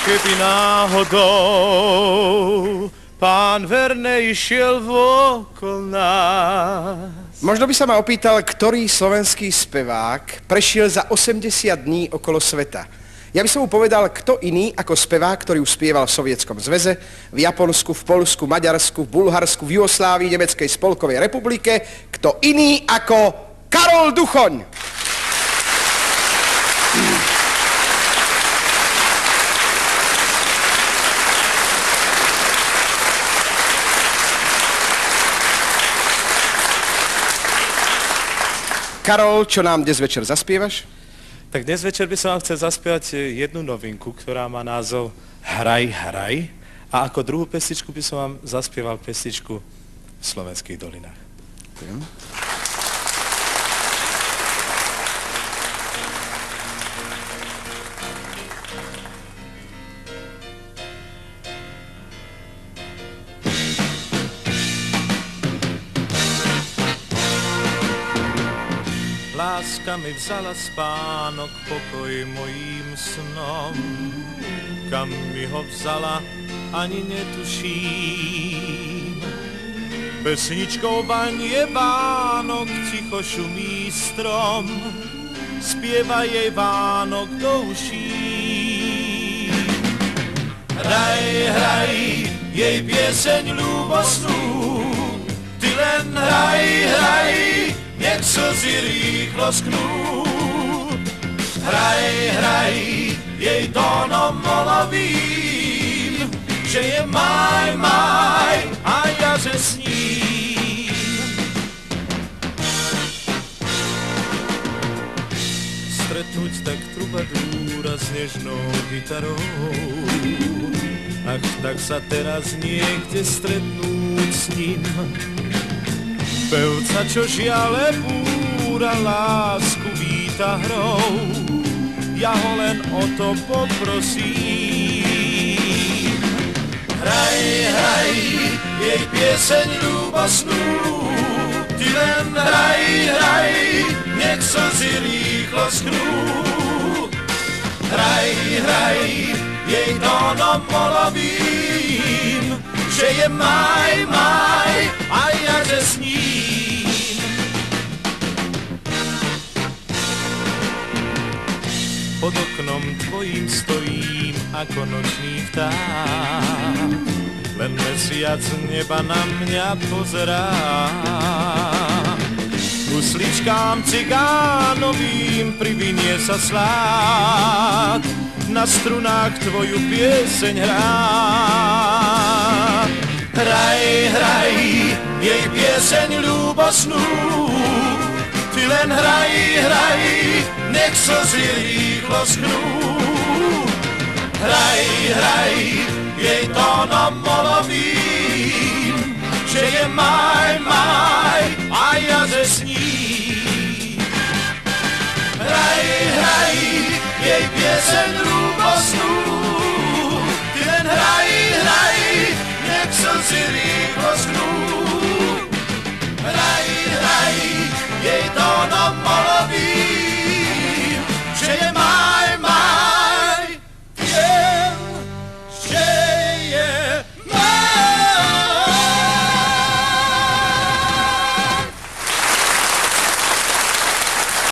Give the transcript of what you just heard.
Keby náhodou pán Vernej šiel vokol nás. Možno by sa ma opýtal, ktorý slovenský spevák prešiel za 80 dní okolo sveta. Ja by som mu povedal, kto iný ako spevák, ktorý už spieval v Sovietskom zväze, v Japonsku, v Poľsku, Maďarsku, v Bulharsku, v Jugoslávii, Nemeckej spolkovej republike, kto iný ako Karol Duchoň. Karol, čo nám dnes večer zaspievaš? Tak dnes večer by som vám chcel zaspievať jednu novinku, ktorá má názov Hraj, hraj. A ako druhú pesničku by som vám zaspieval pesničku v Slovenských dolinách. Láska mi vzala spánok, pokoj mojím snom. Kam mi ho vzala, ani netuším. Pesničkou vanie Vánok, ticho šumí strom. Spieva jej Vánok do uší. Hraj, hraj, jej pieseň ľúbosnú. Ty len hraj, hraj, nech slzy rýchlo sknú. Hraj, hraj, jej tónom molovým, že je maj, maj, a ja že s ním. Stretnúť tak trubadúra s nežnou gitarou, ach, tak sa teraz niekde stretnúť s ním. Pevca, čo žiale búra, lásku víta hrou, ja ho len o to poprosím. Hraj, hraj, jej pieseň ľúbosnú, ty len hraj, hraj, nech slzy rýchlo sknú. Hraj, hraj, jej tónom molovým, že je maj, maj, a ja že s ním. Pod oknom tvojím stojím ako nočný vták, len mesiac neba na mňa pozerá. Husličkám cigánovým privinie sa slák, na strunách tvoju pieseň hrá. Hraj, hraj, jej pieseň ľúbosnú, ty len hraj, hraj, nech slzy rýchlo sknú. Hraj, hraj, jej tónom molovým, že je maj, maj, a ja že s ním. Hraj, hraj, jej pieseň ľúbosnú, ty len hraj, hraj, nech slzy rýchlo